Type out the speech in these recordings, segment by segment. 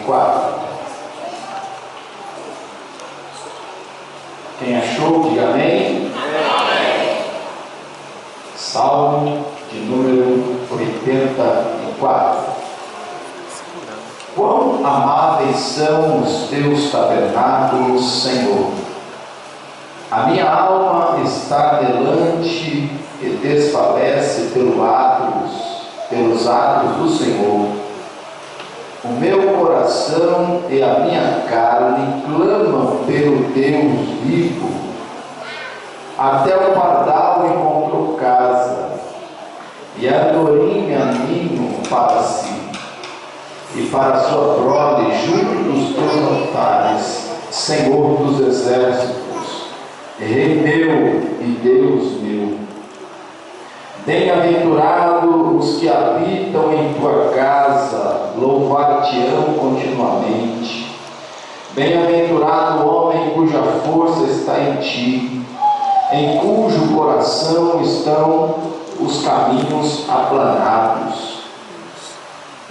4. Quem achou, diga amém. Amém. Salmo de número 84. Quão amáveis são os teus tabernáculos, Senhor! A minha alma está delante e desfalece pelos atos do Senhor. O meu coração e a minha carne clamam pelo Deus vivo. Até o pardal encontrou casa, e a andorinha ninho para si, e para sua prole junto dos teus altares, Senhor dos exércitos, Rei meu e Deus meu. Bem-aventurados os que habitam em tua casa, louvar-te-ão continuamente. Bem-aventurado o homem cuja força está em ti, em cujo coração estão os caminhos aplanados,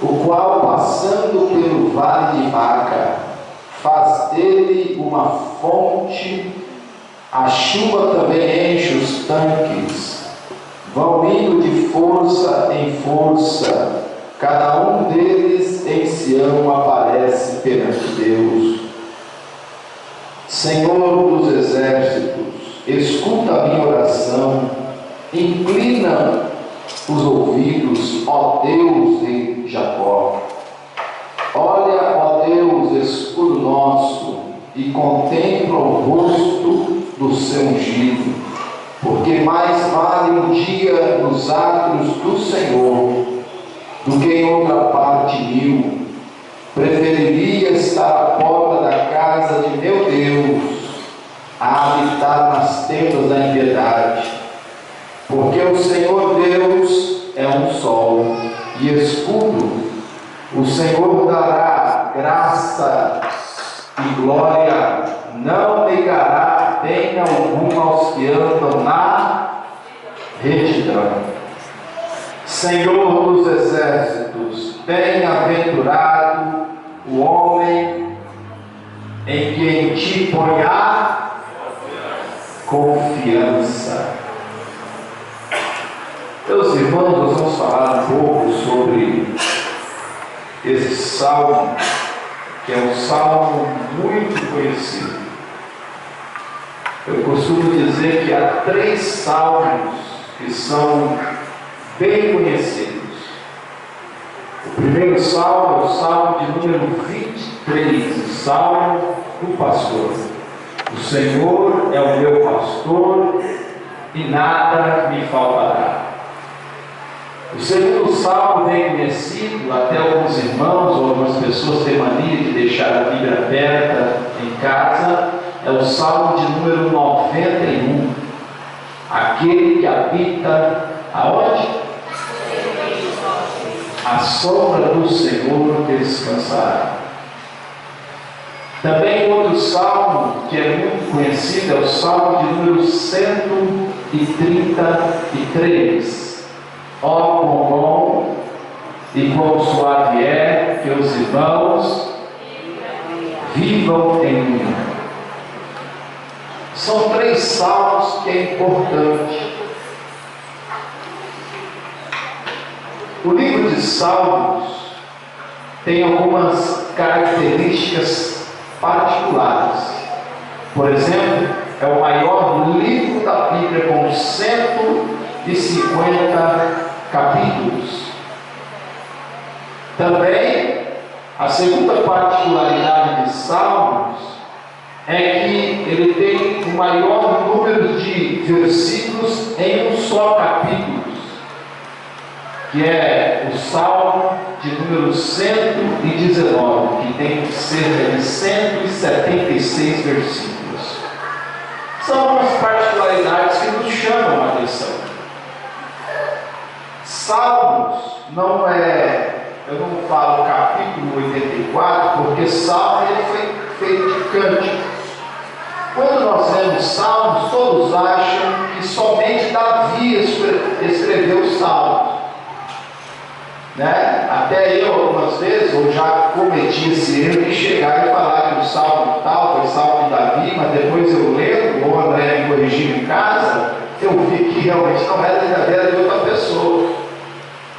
o qual, passando pelo vale de Baca, faz dele uma fonte, a chuva também enche os tanques. Vão indo de força em força, cada um deles em Sião aparece perante Deus. Senhor dos exércitos, escuta a minha oração, inclina os ouvidos, ó Deus de Jacó. Olha, ó Deus, escudo nosso, e contempla o rosto do seu ungido. Porque mais vale um dia nos atos do Senhor do que em outra parte 1000. Preferiria estar à porta da casa de meu Deus a habitar nas tendas da impiedade. Porque o Senhor Deus é um sol e escudo. O Senhor dará graça e glória, não negará bem algum aos que andam na retidão. Senhor dos exércitos, bem-aventurado o homem em que em ti põe a confiança. Meus irmãos, nós vamos falar um pouco sobre esse salmo, que é um salmo muito conhecido. Eu costumo dizer que há 3 salmos que são bem conhecidos. O primeiro salmo é o salmo de número 23, o salmo do pastor. O Senhor é o meu pastor e nada me faltará. O segundo salmo, bem conhecido, até alguns irmãos ou algumas pessoas têm mania de deixar a Bíblia aberta em casa, é o salmo de número 91. Aquele que habita aonde? A sombra do Senhor descansará. Também outro salmo que é muito conhecido é o salmo de número 133. Ó, quão bom e quão suave é que os irmãos vivam em união. São 3 salmos que é importante. O livro de Salmos tem algumas características particulares. Por exemplo, é o maior livro da Bíblia com 150 capítulos. Também, a segunda particularidade de Salmos é que ele tem o maior número de versículos em um só capítulo, que é o Salmo de número 119, que tem cerca de 176 versículos. São algumas particularidades que nos chamam a atenção. Salmos não é, eu não falo capítulo 84, porque Salmo ele foi feito de cânticos. Quando nós lemos Salmos, todos acham que somente Davi escreveu os Salmos. né? Até eu, algumas vezes, eu já cometi esse erro de chegar e falar que o salmo tal foi salmo de Davi, mas depois eu lendo, ou André me corrigindo em casa, eu vi que realmente não era verdadeira de outra pessoa.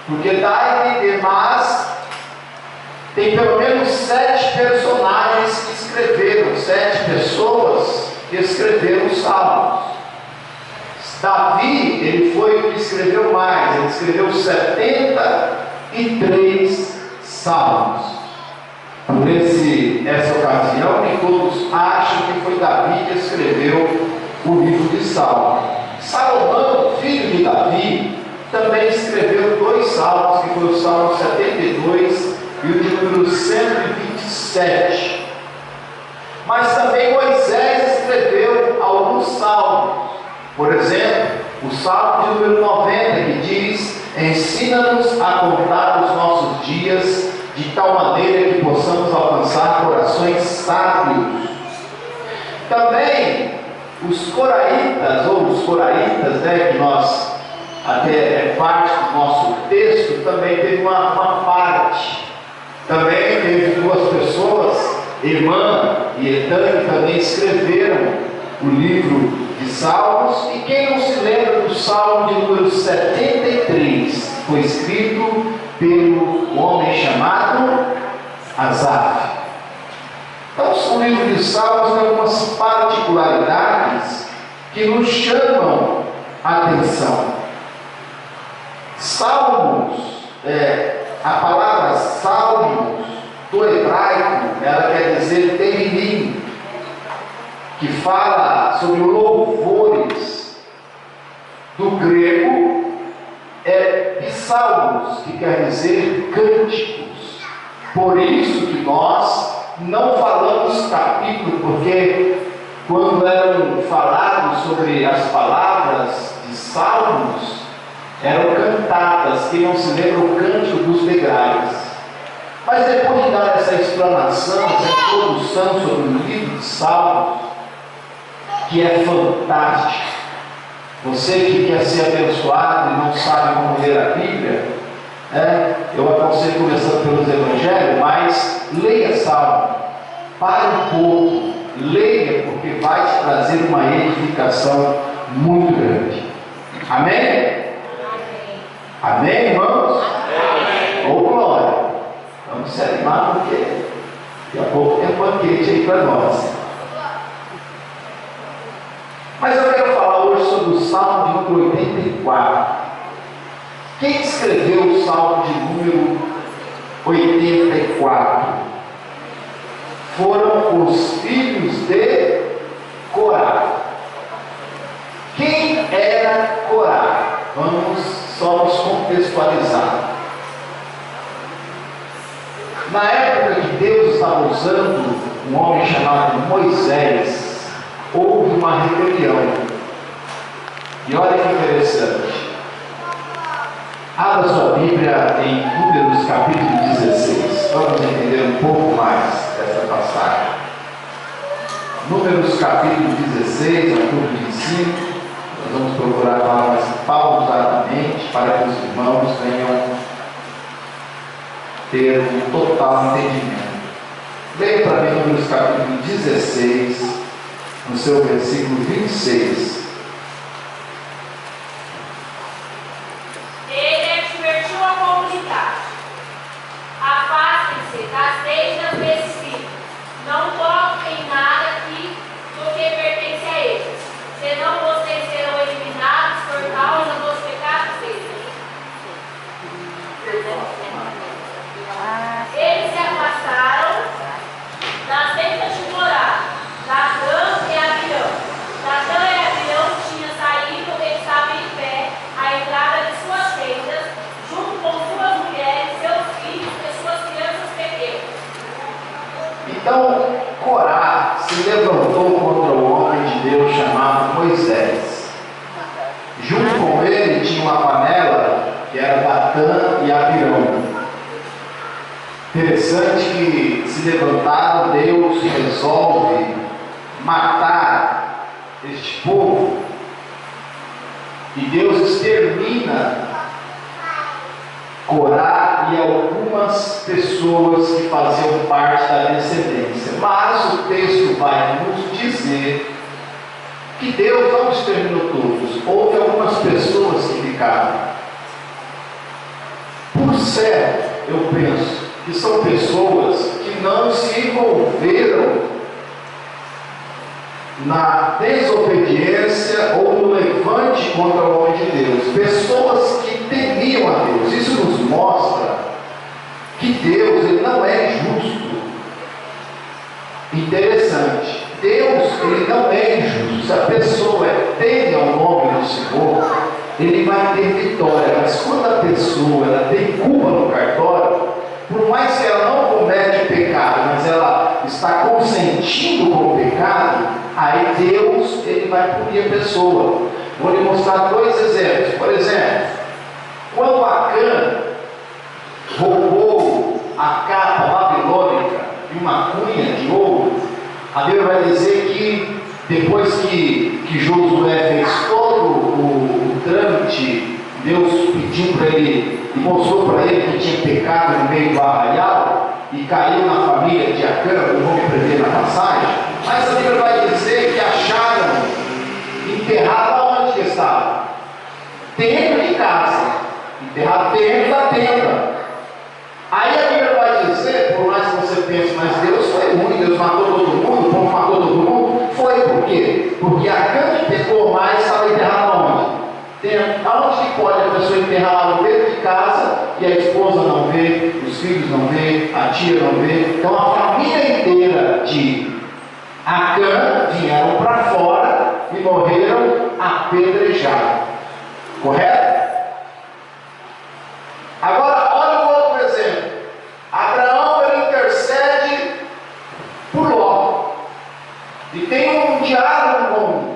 Porque dá a entender, mas tem pelo menos 7 personagens que escreveram, 7 pessoas que escreveram os salmos. Davi, ele foi o que escreveu mais, ele escreveu 73 salmos. Por essa ocasião, nem todos acham que foi Davi que escreveu o livro de Salmos. Salomão, filho de Davi, também escreveu 2 salmos, que foi o Salmo 72 e o de número 127. Mas também Moisés escreveu alguns salmos. Por exemplo, o Salmo de número 90, que diz: ensina-nos a contar os nossos dias, de tal maneira que possamos alcançar corações sábios. Também os coraitas, né, que nós, até é parte do nosso texto, também teve uma parte. Também teve 2 pessoas, Emã e Etã, que também escreveram o livro de Salmos. E quem não se lembra do Salmo de número 73? Foi escrito pelo homem chamado Asaf. Então, o livro de Salmos tem algumas particularidades que nos chamam a atenção. Salmos, a palavra salmos do hebraico, ela quer dizer Tehilim, que fala sobre louvores. Do grego é psalmos, que quer dizer cânticos. Por isso que nós não falamos capítulo, porque quando eram falados sobre as palavras de salmos, eram cantadas. Quem não se lembra, o cântico dos degraus. Mas depois de dar essa explanação, essa introdução sobre o livro de Salmos, que é fantástico, você que quer ser abençoado e não sabe como ler a Bíblia, eu aconselho começando pelos Evangelhos, mas leia Salmo, pare um pouco, leia, porque vai te trazer uma edificação muito grande. Amém? Amém, irmãos? Amém. Ô glória! Vamos se animar, porque daqui a pouco tem um banquete aí para nós. Mas eu quero falar hoje sobre o Salmo de número 84. Quem escreveu o Salmo de número 84? Foram os filhos de Corá. Quem era Corá? Vamos só nos contextualizar. Na época que Deus estava usando um homem chamado Moisés, houve uma rebelião. E olha que interessante. Abra sua Bíblia em Números capítulo 16. Vamos entender um pouco mais dessa passagem. Números capítulo 16, artigo 25. Nós vamos procurar falar mais pausadamente para que os irmãos venham ter um total entendimento. Leia para mim Números capítulo 16, no seu versículo 26. Ele advertiu a comunidade: afastem-se das teias desse filho, não toquem em nada do que pertence a eles, senão vocês serão eliminados por causa dos pecados deles. Eles se afastaram das tendas de Corá, Datã e Abirão. Datã e Abirão tinham saído e estavam em pé à entrada de suas tendas, junto com suas mulheres, seus filhos e suas crianças pequenas. Então Corá se levantou contra o homem de Deus chamado Moisés. Junto com ele tinha uma panela que era Datã e Abirão. Interessante que se levantaram, Deus resolve matar este povo. E Deus extermina Corá pessoas que faziam parte da descendência. Mas o texto vai nos dizer que Deus não exterminou todos. Houve algumas pessoas que ficaram. Por certo, eu penso que são pessoas que não se envolveram na desobediência ou no levante contra o homem de Deus. Pessoas que temiam a Deus. Isso nos mostra que Deus, ele não é injusto. Interessante. Deus, ele não é injusto. Se a pessoa teme ao nome do Senhor, ele vai ter vitória. Mas quando a pessoa ela tem culpa no cartório, por mais que ela não comete pecado, mas ela está consentindo com o pecado, aí Deus, ele vai punir a pessoa. Vou lhe mostrar dois exemplos. Por exemplo, quando Acã roubou a capa babilônica e uma cunha de ouro, a Bíblia vai dizer que depois que Josué fez todo o trâmite, Deus pediu para ele e mostrou para ele que tinha pecado no meio do arraial e caiu na família de Acã, não vou me prender na passagem, mas a Bíblia vai dizer que acharam enterrado onde que estava? Dentro de casa, enterrado dentro da tenda. Aí a Bíblia vai dizer, por mais que você pense, mas Deus foi ruim, Deus matou todo mundo, o povo matou todo mundo. Foi por quê? Porque Acã que pecou mais estava enterrado onde? Dentro. Aonde que pode a pessoa enterrar algo dentro de casa e a esposa não vê, os filhos não vê, a tia não vê? Então a família inteira de Acã vieram para fora e morreram apedrejados. Correto? Agora, olha o outro exemplo. Abraão, ele intercede por Ló. E tem um diálogo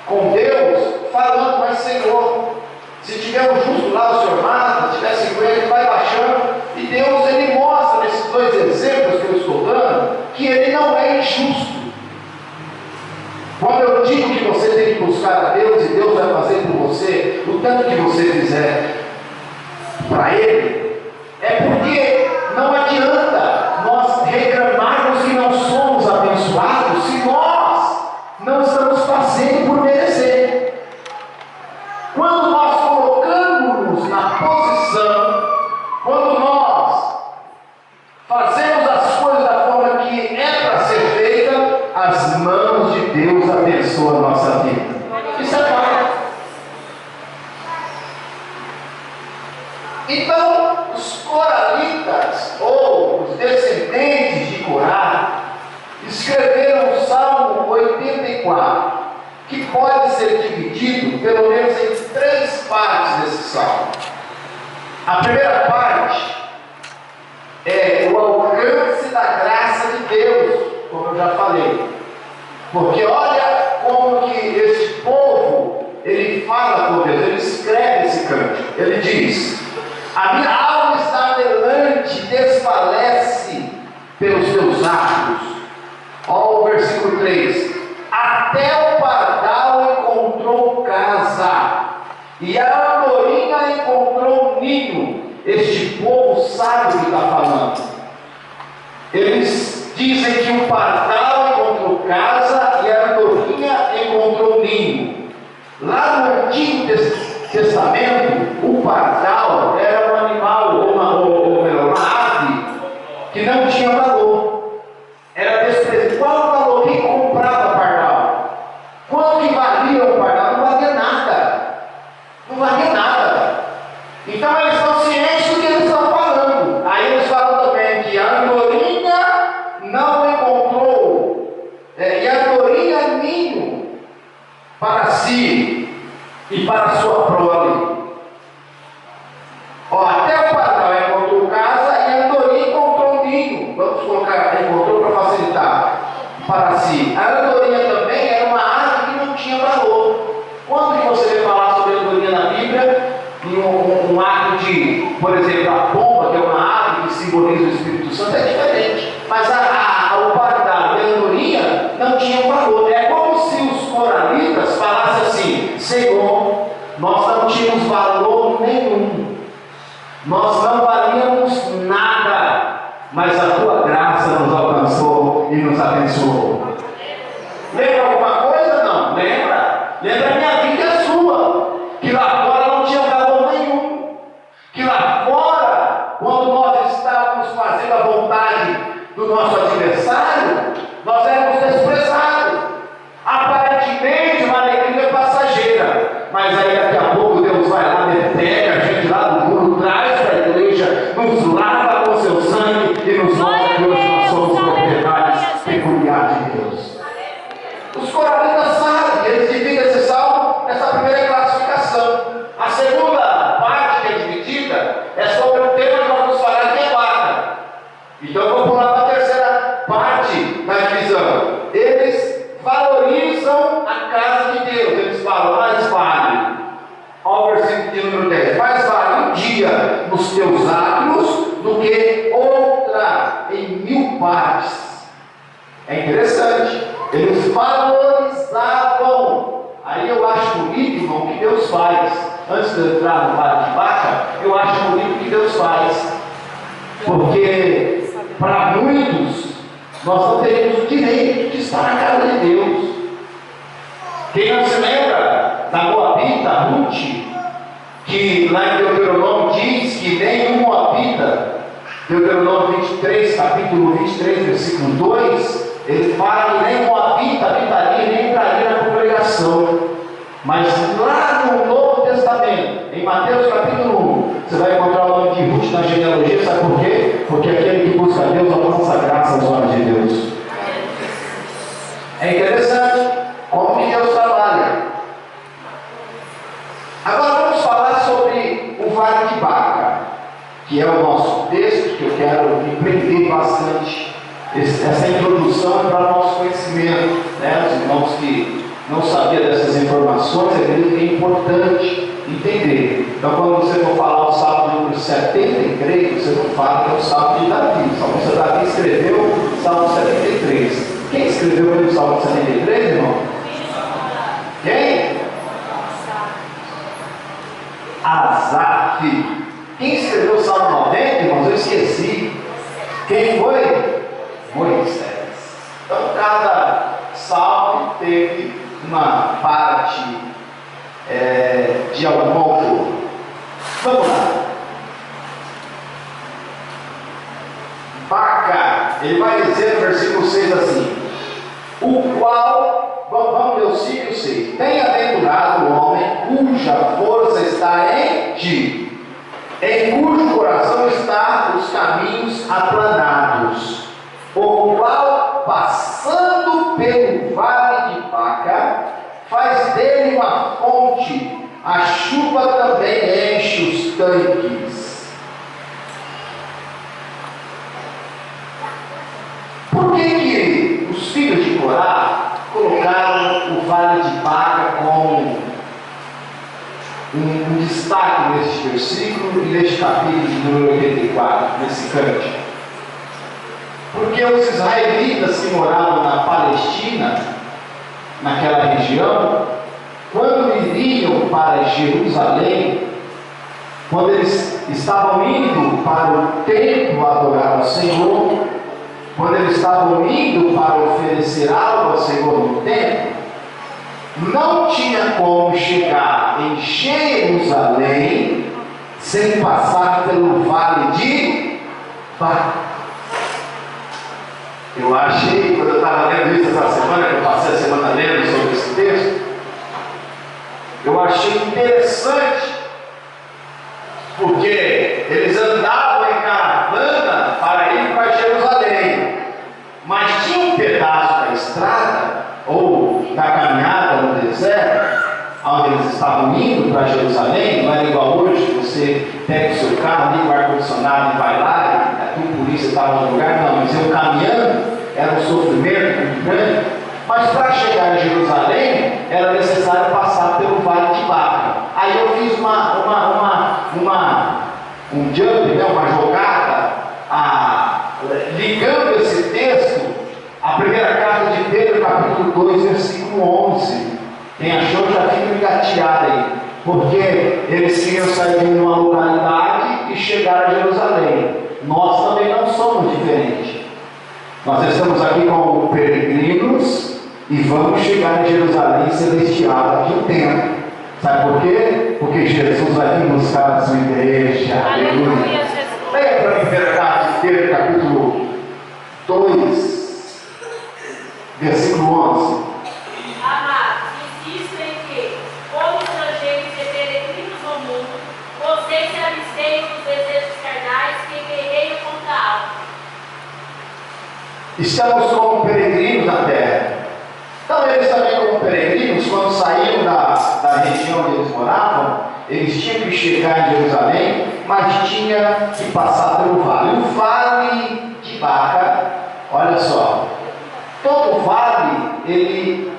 com Deus, falando, mas Senhor, se tiver um justo lá, o Senhor mata, se tiver 50, ele vai baixando. E Deus, ele mostra nesses dois exemplos que eu estou dando, que ele não é injusto. Quando eu digo que você tem que buscar a Deus, e Deus vai fazer por você o tanto que você fizer para Ele, é porque não adianta nós reclamarmos que não somos abençoados se nós não estamos fazendo por merecer. Quando nós colocamos na posição, quando nós fazemos as coisas da forma que é para ser feita, as mãos de Deus abençoam a nossa vida. Isso é fato. Então, os coralitas, ou os descendentes de Corá, escreveram o Salmo 84, que pode ser dividido pelo menos em três partes desse salmo. A primeira parte é o alcance da graça de Deus, como eu já falei. Porque olha como que esse povo, ele fala com Deus, ele escreve esse cântico. Ele diz: a minha alma está anelante, desfalece pelos teus atos. Olha o versículo 3. Até o pardal encontrou casa, e a andorinha encontrou ninho. Este povo sabe o que está falando. Eles dizem que o pardal encontrou casa e a andorinha encontrou ninho. Lá no Antigo Testamento, o pardal era um animal, ou melhor, uma ave que não tinha valor. Era desprezível. Qual o valor? Quem comprava pardal? Quanto que valia o pardal? Não valia nada. Não valia nada. Então eles estão cientes do que eles estão falando. Aí eles falam também que a andorinha não encontrou, e a andorinha ninho para si e para a sua prole. Até o pardal encontrou casa e a andorinha encontrou ninho. Vamos colocar, encontrou para facilitar, para si. A andorinha também era uma ave que não tinha valor. Quando que você vê falar sobre a andorinha na Bíblia? Em um ato de, por exemplo, a pomba, que é uma ave que simboliza o Espírito Santo, é diferente. Mas o pardal e a andorinha não tinham valor. É como se os coralitas falassem assim: Senhor, nós não tínhamos valor nenhum, nós não valíamos nada. mas a tua graça nos alcançou e nos abençoou. Lembra alguma coisa? Não. Lembra? Lembra a minha vida e a sua. Que lá fora não tinha valor nenhum. Que lá fora, quando nós estávamos fazendo a vontade do nosso adversário, nós éramos desprezados. Aparentemente uma alegria passageira. Mas aí daqui a pouco Deus vai lá, pega a gente lá do muro, traz para a igreja, nos lava com seu sangue e nos mostra que hoje nós somos propriedades peculiares de Deus. Os coralitas sabem, eles dividem esse salmo nessa primeira classificação. A segunda parte que é dividida é sobre o tema que nós vamos falar de Baca. Então eu vou pular para a terceira parte da divisão. Eles valorizam a casa de Deus. Eles falam, mais vale, olha o versículo de número 10, mais vale um dia nos teus átrios do que outra em 1000 partes. É interessante. Eles valorizavam. Aí eu acho bonito, irmão, que Deus faz. Antes de eu entrar no vale de Baca, eu acho bonito que Deus faz. Porque para muitos, nós não temos o direito de estar na casa de Deus. Quem não se lembra da Moabita, Ruth, que lá em Deuteronômio diz que nenhum Moabita, Deuteronômio 23, capítulo 23, versículo 2, ele fala que nem Moabita habitaria, nem entraria na congregação. Mas lá no Novo Testamento, em Mateus capítulo 1, você vai encontrar o nome de Ruth na genealogia, sabe por quê? Porque aquele que busca Deus alcança graça aos olhos de Deus. É interessante como que Deus trabalha. Agora vamos falar sobre o Vale de Baca, que é o nosso texto, que eu quero empreender bastante. Essa introdução é para o nosso conhecimento, né? Os irmãos que não sabiam dessas informações, é importante entender. Então, quando você for falar o Salmo número 73, você não fala que é o Salmo de Davi. O Salmo de Davi escreveu o Salmo 73. Quem escreveu o Salmo 73, irmão? Quem? Asaf. Quem escreveu o Salmo 90, irmãos? Eu esqueci. Quem foi? Moisés. Então, cada salmo teve uma parte de algum autor. Vamos lá. Baca, ele vai dizer no versículo 6 assim: o qual, vamos ler o 5 e o 6. Bem-aventurado o homem cuja força está em ti, em cujo coração estão os caminhos aplanados, o qual, passando pelo vale de Baca, faz dele uma fonte, a chuva também enche os tanques. Por que os filhos de Corá colocaram o vale de Baca como um destaque neste versículo e neste capítulo de número 84, nesse cântico? Porque os israelitas que moravam na Palestina, naquela região, quando iriam para Jerusalém, quando eles estavam indo para o templo adorar ao Senhor, quando eles estavam indo para oferecer algo ao Senhor no templo, não tinha como chegar em Jerusalém sem passar pelo vale de Baca. Eu achei, quando eu estava lendo isso essa semana, que eu passei a semana lendo sobre esse texto, eu achei interessante, porque eles andavam em caravana para ir para Jerusalém, mas tinha um pedaço da estrada, ou da caminhada no deserto, onde eles estavam indo para Jerusalém. Não era igual hoje, você pega o seu carro, liga o ar-condicionado e vai lá, e a tua polícia estava no lugar. Não, eles iam caminhando, era um sofrimento muito grande, mas para chegar em Jerusalém era necessário passar pelo vale de Baca. Aí eu fiz um jump, né, uma jogada, ligando esse texto à primeira carta de Pedro, capítulo 2, versículo 11. Quem achou já fica engateado aí, porque eles queriam sair de uma localidade e chegar a Jerusalém. Nós também não somos somos diferentes. Nós estamos aqui como peregrinos e vamos chegar em Jerusalém celestial daqui a um tempo. Sabe por quê? Porque Jesus vai vir buscar a sua igreja. Aleluia. Leia para mim, Pedro, capítulo 2, versículo 11. Amados, insisto em que, como estrangeiros e peregrinos no mundo, vocês se abstêm dos desejos carnais que guerreiam contra a alma. Estamos como peregrinos na terra. Então eles também como peregrinos, quando saíram da região onde eles moravam, eles tinham que chegar em Jerusalém, mas tinha que passar pelo vale. O vale de Baca, olha só, todo vale,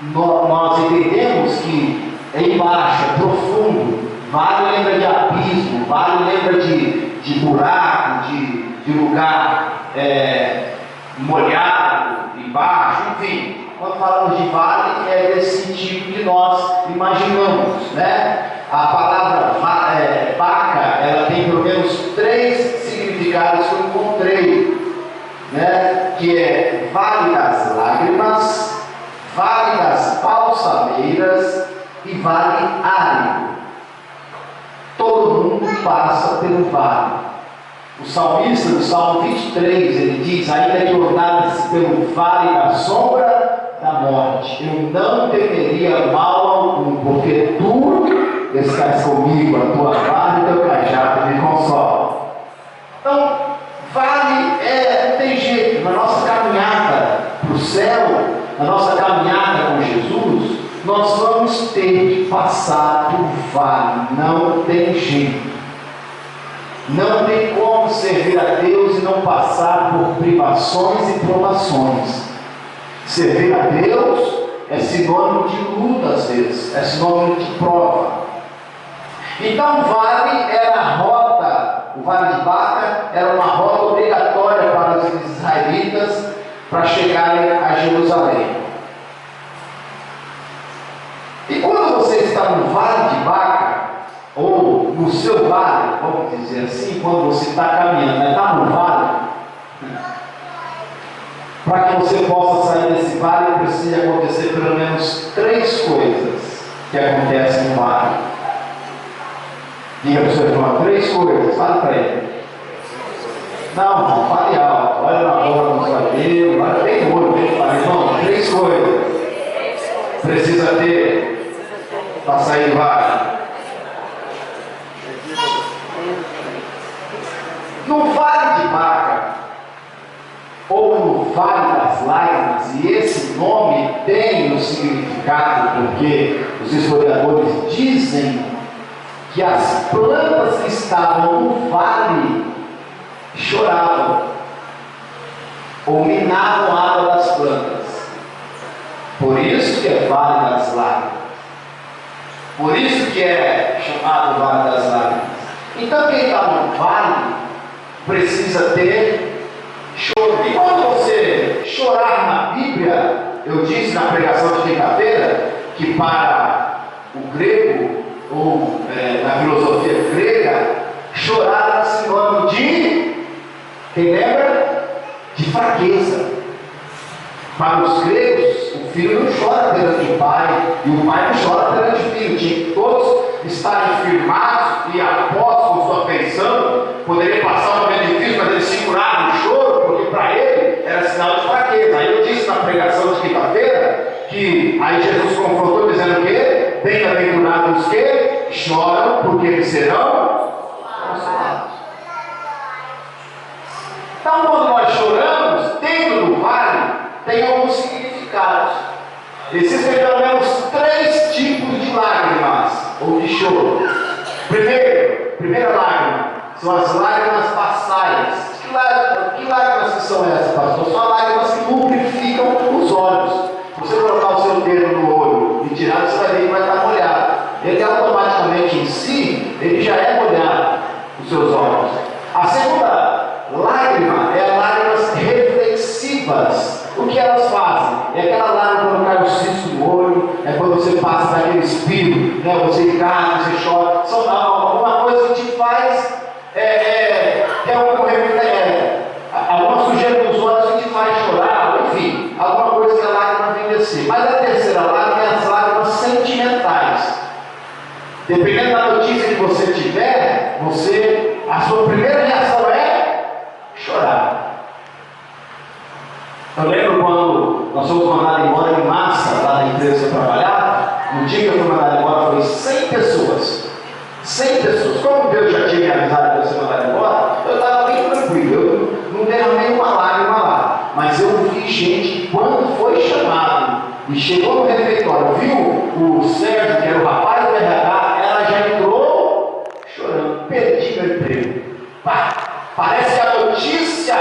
nós entendemos que é embaixo, é profundo. Vale lembra de abismo, vale lembra de buraco, de lugar molhado, embaixo, enfim. Quando falamos de vale, é desse sentido que nós imaginamos, né? A palavra Baca, ela tem pelo menos 3 significados que eu encontrei, né? Que é vale das lágrimas, vale das balsameiras e vale árido. Todo mundo passa pelo vale. O salmista, no Salmo 23, ele diz: ainda que eu andasse pelo vale da sombra da morte, eu não temeria mal algum, porque tu estás comigo, a tua vara e o teu cajado me consolam. Então, vale não tem jeito. Na nossa caminhada para o céu, na nossa caminhada com Jesus, nós vamos ter que passar por vale, não tem jeito. Não tem como servir a Deus e não passar por privações e provações. Servir a Deus é sinônimo de luta às vezes, é sinônimo de prova. Então o vale era a rota, o vale de Baca era uma rota obrigatória para os israelitas para chegarem a Jerusalém. E quando você está no vale de Baca, ou no seu vale, vamos dizer assim, quando você está caminhando, está no vale, para que você possa sair desse vale, precisa acontecer pelo menos 3 coisas que acontecem no vale. Diga para o seu irmão, 3 coisas, fale para ele. Não, fale alto, olha na boca do seu cabelo, olha bem no olho, bem claro. Irmão, 3 coisas precisa ter para sair do vale. No vale de Baca, ou no vale das lágrimas, e esse nome tem um significado porque os historiadores dizem que as plantas que estavam no vale choravam ou minavam a água das plantas. Por isso que é vale das lágrimas. Por isso que é chamado vale das lágrimas. Então quem está no vale precisa ter choro. E quando você chorar na Bíblia, eu disse na pregação de quinta-feira que para o grego, ou na filosofia grega, chorar era sinônimo de, quem lembra? De fraqueza. Para os gregos, o filho não chora perante o pai, e o pai não chora perante o filho. Tinha que todos estarem firmados e apóstolos sua afeição. Poderia passar um momento difícil, mas ele segurava o choro, porque para ele era sinal de fraqueza. Aí eu disse na pregação de quinta-feira que aí Jesus confrontou dizendo o quê? Bem-aventurados que choram, porque eles serão consolados. Então, quando nós choramos, dentro do vale, tem alguns significados. Existem pelo menos 3 tipos de lágrimas, ou de choro. Primeira lágrima, são as lágrimas passais. Que lágrimas que são essas, pastor? São lágrimas que lubrificam os olhos. Se você colocar o seu dedo no olho e tirar, você vai ver que vai estar molhado. Ele automaticamente em si, ele já é molhado, os seus olhos. A segunda lágrima é as lágrimas reflexivas. O que elas fazem? É aquela lágrima quando cai o cisco no olho, é quando você passa daquele espírito, né? Você cai, você chora. São alguma coisa que te faz Parece que a notícia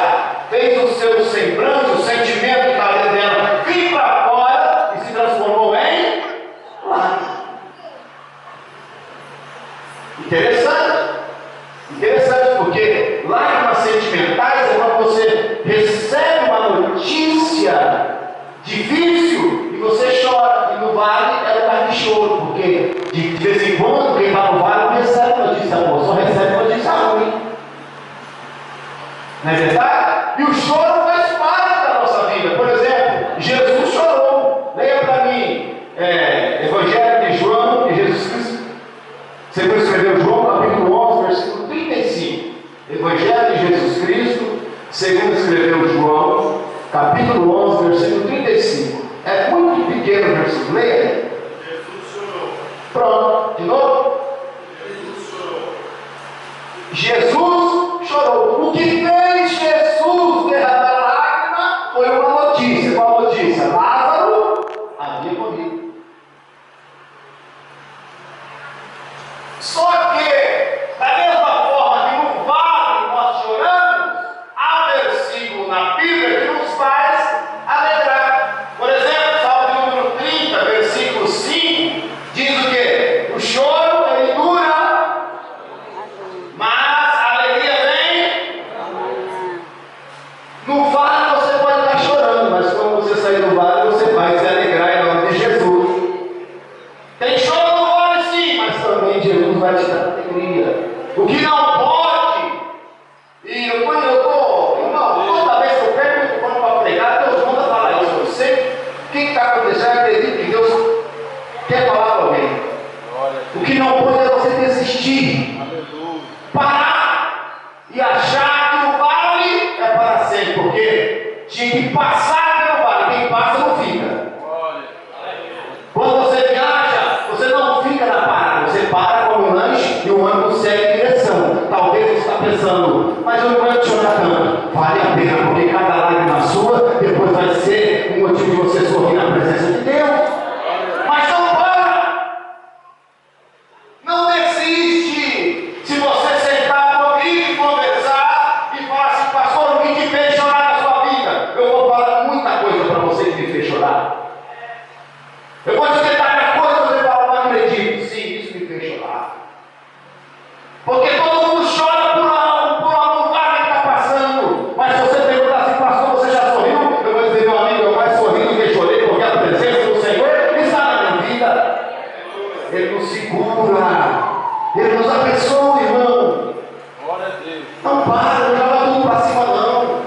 fez o seu semblante, o sentimento que está dentro dela vir para fora e se transformou em lágrima. Interessante, porque lágrimas sentimentais é quando você recebe uma notícia difícil e você chora. E no vale é lugar de choro, porque de vez em quando quem está no vale não recebe notícia boa, só recebe notícia ruim. Não é verdade? E o choro faz parte da nossa vida. Por exemplo, Jesus chorou. Leia para mim, Evangelho de João, de Jesus Cristo. Você escreveu João, capítulo 11, versículo 35. Evangelho de Jesus Cristo, segundo escreveu João, capítulo 11, versículo 35. É muito pequeno o versículo. Leia. Jesus chorou. Pronto, de novo. Jesus chorou. Jesus chorou. O que fez Jesus derramar lágrima foi uma notícia. Qual notícia? Lázaro havia morrido. Só que, da mesma forma que no vale nós choramos, há versículo na Bíblia que nos faz alegrar. Por exemplo, Salmo número 30, versículo 5, diz o quê? O choro ele dura, mas a alegria vem. No vale você pode estar chorando, mas quando você sair do vale, você vai se alegrar em nome de Jesus. Tem choro no vale sim, mas também Jesus vai te dar alegria. O que não pode, e toda vez que eu pego o microfone para pregar, Deus manda falar isso. Eu sei o que está acontecendo, eu acredito que Deus quer falar para alguém. O que não pode é você desistir, parar e achar que o vale é para sempre, porque tinha que passar pelo vale, quem passa não fica. Quando você viaja, você não fica na parada, você para com o lanche e o ônibus segue em direção. Talvez você está pensando, mas eu não aguento chorar tanto. Vale a pena, porque cada lágrima sua depois vai ser um motivo de você sorrir na presença de Deus. Mas não para! Não desiste! Se você sentar comigo e conversar e falar assim, pastor, o que te fez chorar na sua vida? Eu vou falar muita coisa para você que me fez chorar. Eu vou te detalhar coisas e você fala, não acredito. Sim, isso me fez chorar. Porque todo mundo chora por algum vale que está passando. Mas se você perguntar assim, pastor, você já sorriu? Eu vou dizer, meu amigo, eu mais sorri do que chorei, porque a presença do Senhor está na minha vida. Ele nos segura. Ele nos abençoa, irmão. Não para, não joga tudo para cima, não.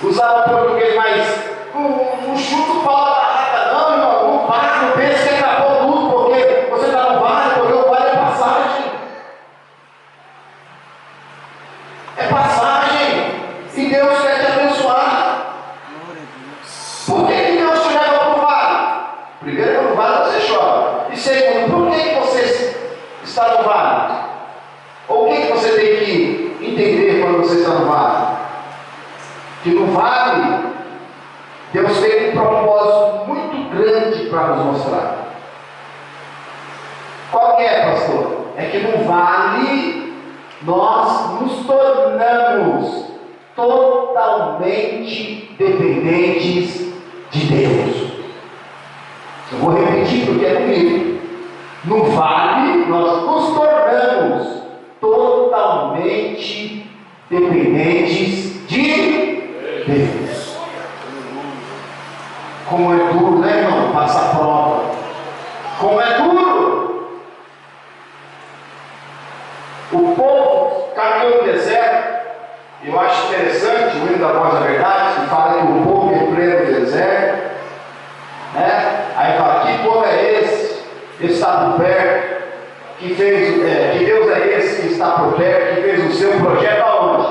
Usar o português mais. Não chuta o pau da barraca, não, irmão. Não para, não pensa que acabou tudo, porque você está no vale, porque o vale é passagem. É passagem. E Deus quer te abençoar. Por que Deus te leva para o vale? Primeiro, no vale você chora. E segundo, por que você está no vale? Ou o que você tem que entender quando você está no vale? Que no vale, Deus tem um propósito muito grande para nos mostrar. Qual que é, pastor? É que no vale nós nos tornamos totalmente dependentes de Deus. Eu vou repetir porque é comigo. No vale nós nos tornamos totalmente dependentes de Deus. Como é duro, né, irmão? Passa a prova. Como é duro. O povo caminhou no deserto. Eu acho interessante o hino da Voz da Verdade, que fala que o povo em pleno deserto, né? Aí fala, que povo é esse? Que está por perto, que Deus é esse que está por perto, que fez o seu projeto aonde?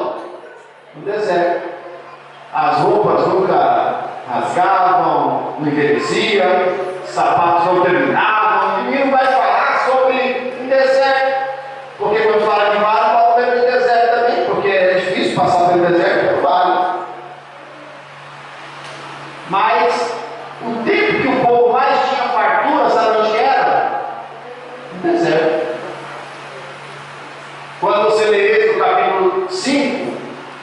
No deserto. As roupas nunca rasgavam, não envelheciam, sapatos não terminavam. E não vai falar sobre um deserto, porque quando fala de vale, fala pelo deserto também, porque é difícil passar pelo deserto, pelo vale. Mas o tempo que o povo mais tinha fartura, sabe onde era? No deserto. Quando você lê esse, no capítulo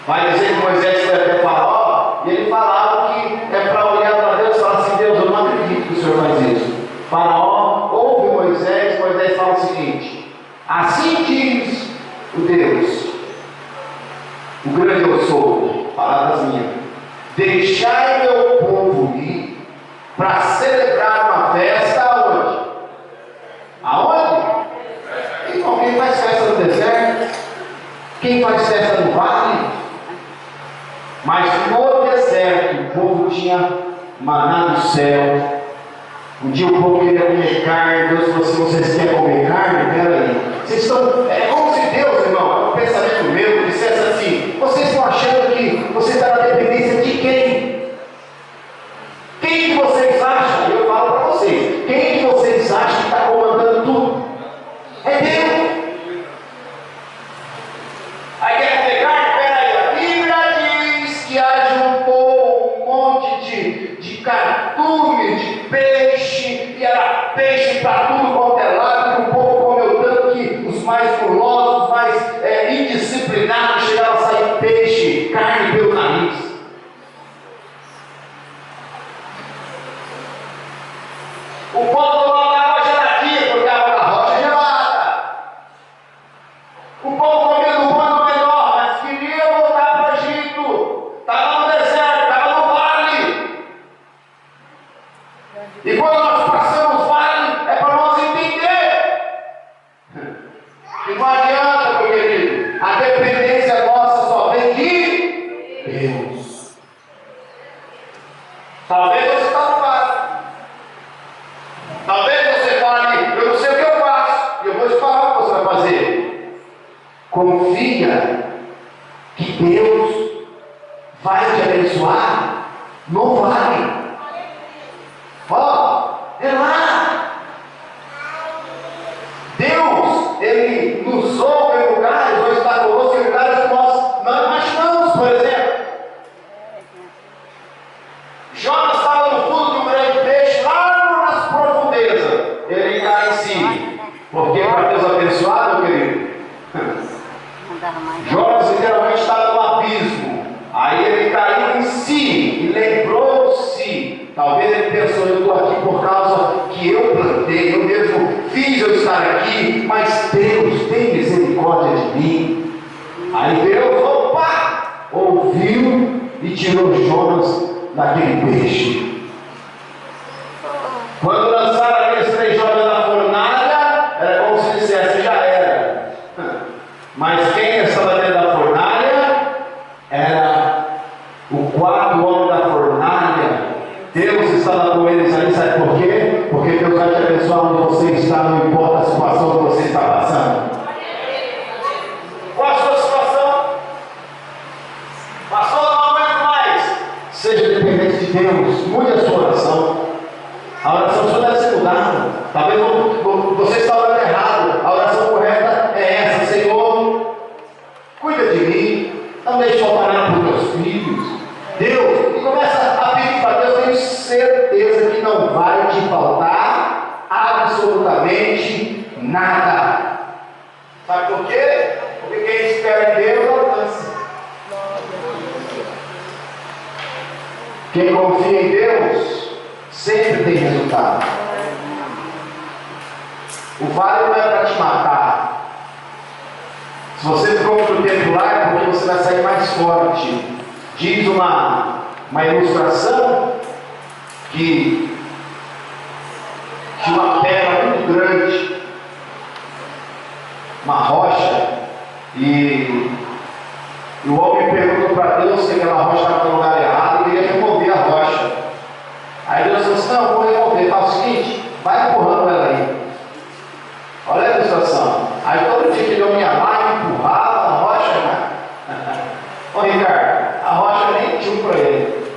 Vai dizer que Moisés foi até Faraó, e ele falava que é para olhar para Deus e falar assim: Deus, eu não acredito que o Senhor faz isso. Faraó ouve Moisés, Moisés fala o seguinte: assim diz o Deus, o grande eu sou, palavras minhas, deixai meu povo ir para celebrar uma festa aonde? Aonde? Então, quem faz festa no deserto? Quem faz festa no vale? Mas no deserto o povo tinha maná do céu. Um dia o povo queria comer carne. Deus falou assim: vocês querem comer carne? Peraí. Vocês estão. É como se Deus, irmão, um pensamento meu, dissesse assim: vocês estão achando que você está na dependência de quem? Quem que vocês acham? Eu falo para vocês: quem que vocês acham que está comandando tudo? É Deus. Aí quer comer carne? Peraí. A Bíblia diz que haja um monte de cardume, de peixe, e era peixe para tudo quanto é lado, que o povo comeu tanto que os mais gulosos, os mais indisciplinados, chegaram a sair peixe, carne pelo nariz. O povo tomava água geladinha, porque a água da rocha é gelada. O povo comia do bando menor, mas queria voltar para o Egito. Estava no deserto, estava no vale. E quando nós passamos o vale, é para nós entender que não adianta, meu querido, a dependência nossa só vem de Deus. Talvez você está no vale. Talvez você fale: eu não sei o que eu faço, e eu vou te falar o que você vai fazer. Confia que Deus vai te abençoar no vale. Ó, é lá. Deus, Ele nos ouve em lugares, ou está conosco em lugares que nós não imaginamos. Por exemplo, Jonas estava no fundo de um grande peixe, lá nas profundezas. Ele cai em si. Porque para Deus abençoar, meu querido, Jonas literalmente estava no abismo. Aí ele caiu em si e lembrou-se. Talvez ele pensou: eu estou aqui por causa que eu plantei, eu mesmo fiz eu estar aqui, mas Deus tem misericórdia de mim. Aí Deus, opa, ouviu e tirou Jonas daquele peixe. Quando lançaram aqueles 3 jovens na fornalha, era como se dissesse: já era. Mas quem estava dentro da fornalha era o 4º homem da fornalha. Deus estava com eles ali, sabe por quê? Porque Deus vai te abençoar onde você está, não importa a situação que você está passando. Qual a sua situação? Pastor, não aguento mais. Seja dependente de Deus, mude a sua oração. A oração só deve ser mudada. Talvez você está orando errado. A oração correta é essa: Senhor, cuida de mim, não deixe faltar nada para os meus filhos. Deus, e começa a pedir para Deus. Tenho certeza que não vai te faltar absolutamente nada. Sabe por quê? Porque quem espera em Deus alcança. Quem confia em Deus sempre tem resultado. O vale não é para te matar. Se você ficou muito tempo lá, é porque você vai sair mais forte. Diz uma ilustração que tinha uma pedra muito grande, uma rocha, e o homem perguntou para Deus se aquela rocha estava no lugar errado e ele ia remover a rocha. Aí Deus falou assim: não, vou remover. Faz o seguinte, vai empurrando ela aí. Olha a ilustração. Aí todo dia que ele ia lá e empurrava a rocha, né? Ô Ricardo, a rocha nem tinha para ele.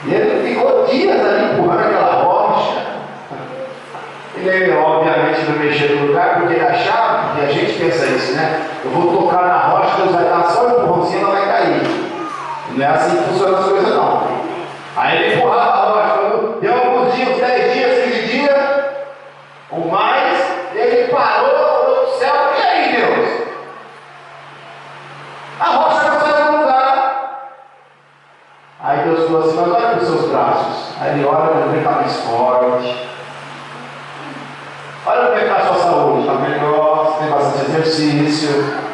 E ele ficou dias ali empurrando aquela rocha. Ele obviamente não mexeu no lugar porque ele achava, porque a gente pensa isso, né? Eu vou tocar na rocha, Deus vai dar só um empurrãozinho e ela vai cair. Não é assim que funcionam as coisas, não. Aí ele empurrava a rocha. Quando deu alguns dias, 10 dias, 15 dias, ou mais, ele parou, olhou para o céu. E aí, Deus? A rocha não saiu Deus falou assim: mas olha para os seus braços. Aí ele olha, como ele está mais forte. Olha como é que está a sua saúde, está melhor, você tem bastante exercício.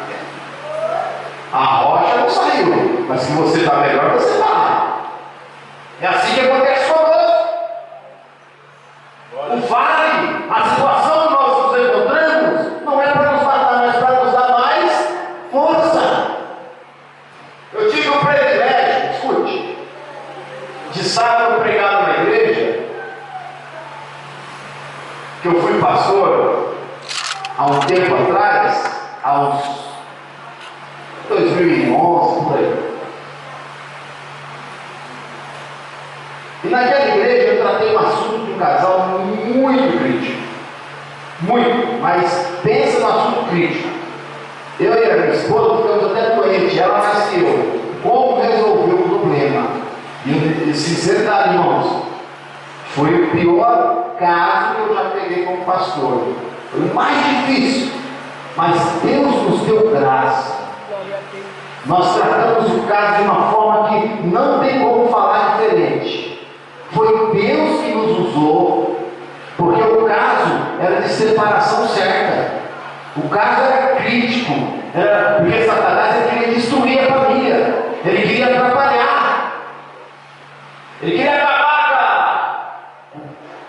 A rocha não saiu, mas se você está melhor, você está. É assim que acontece conosco. O vale, a situação que nós nos encontramos, não é para nos matar, mas para nos dar mais força. Eu tive o privilégio, escute, de sábado pregado na igreja, que eu fui pastor há um tempo atrás, há uns 2011, por aí. E naquela igreja eu tratei um assunto de um casal muito crítico. Muito, mas pensa no assunto crítico. Eu e a minha esposa ficamos até doentes, ela mais que eu. Como resolver o problema? E sinceridade, irmãos, foi o pior caso que eu já peguei como pastor. Foi o mais difícil. Mas Deus nos deu graça. Nós tratamos o caso de uma forma que não tem como falar diferente. Foi Deus que nos usou, porque o caso era de separação certa. O caso era crítico, porque Satanás ele queria destruir a família, ele queria atrapalhar, ele queria acabar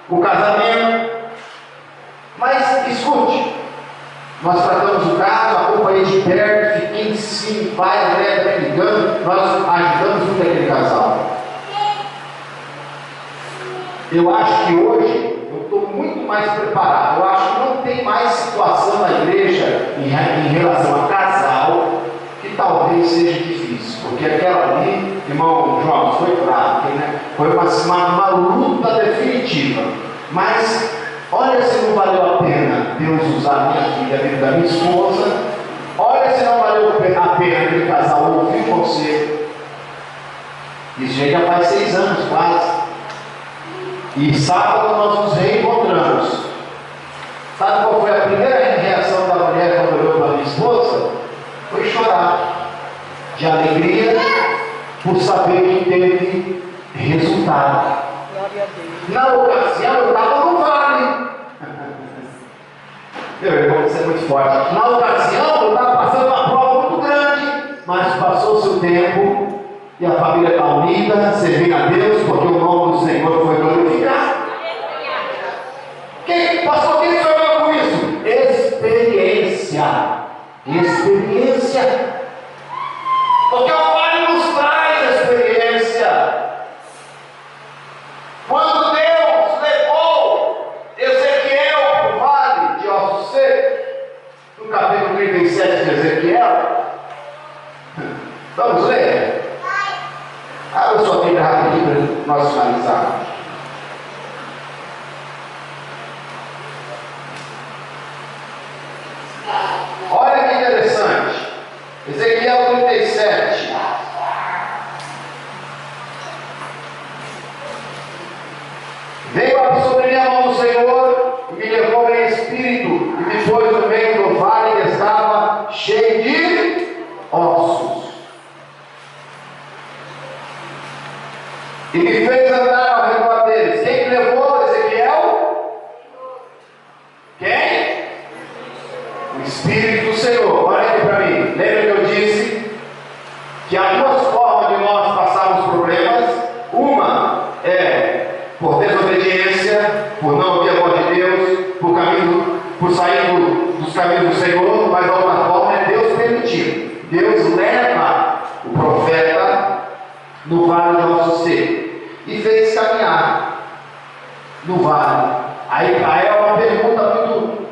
com o casamento. Mas escute, nós tratamos o caso, acompanhei de perto, fiquei em cima, pai, André, ligando, nós ajudamos muito aquele casal. Eu acho que hoje eu estou muito mais preparado. Eu acho que não tem mais situação na igreja em relação a casal que talvez seja difícil, porque aquela ali, irmão João, foi bravo, né? Foi uma luta definitiva. Mas olha se não valeu a pena Deus usar a minha filha, a vida da minha esposa. Olha se não valeu a pena aquele casal ouvir você. Isso já faz 6 anos quase. E sábado nós nos reencontramos. Sabe qual foi a primeira reação da mulher quando olhou para a minha esposa? Foi chorar de alegria por saber que teve resultado. Na ocasião eu estava no vale. Meu irmão, isso é muito forte. Na ocasião eu estava passando uma prova muito grande, mas passou-se o tempo e a família está unida, servindo a Deus, porque o nome do Senhor foi glorificado. Pastor, quem foi com isso? Experiência. Experiência. Porque o Vale nos traz experiência. Quando Deus levou Ezequiel para o Vale de Ossos Secos, no capítulo 37 de Ezequiel, vamos ler? Abra sua Bíblia rapidinho para nós finalizarmos. Olha que interessante. Ezequiel 37. Veio sobre mim a mão do Senhor e me levou em espírito e me pôs no meio do vale que estava cheio de ossos. E me fez andar ao redor deles. Quem me levou, Ezequiel? Quem? O Espírito do Senhor. Olha aqui para mim. Lembra que eu disse que há 2 formas de nós passarmos problemas. Uma é por desobediência, por não ouvir a voz de Deus, por sair dos caminhos do Senhor, mas a outra forma é Deus permitir. Deus leva o profeta no vale de Ossos Secos e fez caminhar no vale. Aí é uma pergunta muito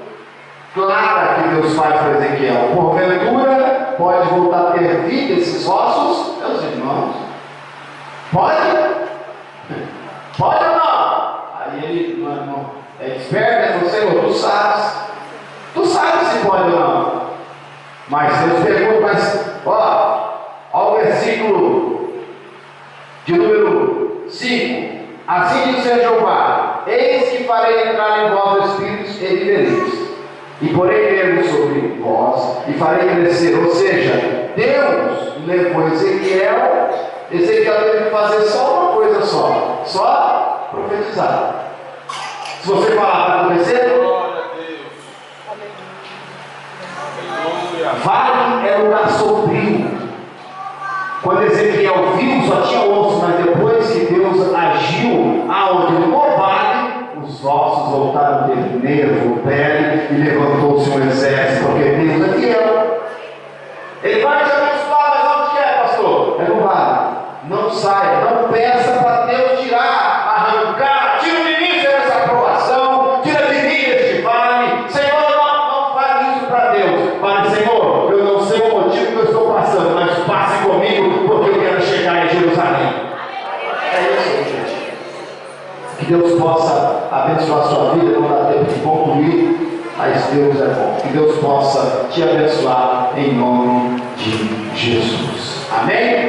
clara que Deus faz para Ezequiel: porventura pode voltar a ter vida esses ossos, meus irmãos? Pode? Pode ou não? Aí ele, mano, é esperto, é Senhor, tu sabes se pode ou não. Mas Deus pergunta, mas ó o versículo de número 5: assim diz Jeová, eis que farei entrar em vós espíritos e vivereis, e porei nele sobre vós, e farei crescer. Ou seja, Deus levou Ezequiel teve que fazer só uma só profetizar. Se você falar, vai acontecer? Glória a Deus. Aleluia. Vale é lugar sombrio. Quando Ezequiel viu, só tinha osso, mas depois que Deus agiu, aonde no vale, os ossos voltaram a ter nervo, pele, e levantou-se um exército, porque Deus é fiel. Ele vai te abençoar, mas onde que é, pastor? É no vale. Não saia, não peça para Deus tirar, arrancar, tira de mim essa aprovação, tira de mim este vale. Senhor, não fale isso para Deus. Fale, Senhor, eu não sei o motivo que eu estou passando, mas passe comigo, porque eu quero chegar em Jerusalém. É isso, gente. Que Deus possa abençoar a sua vida, não dá tempo de concluir, mas Deus é bom. Que Deus possa te abençoar em nome de Jesus. Amém?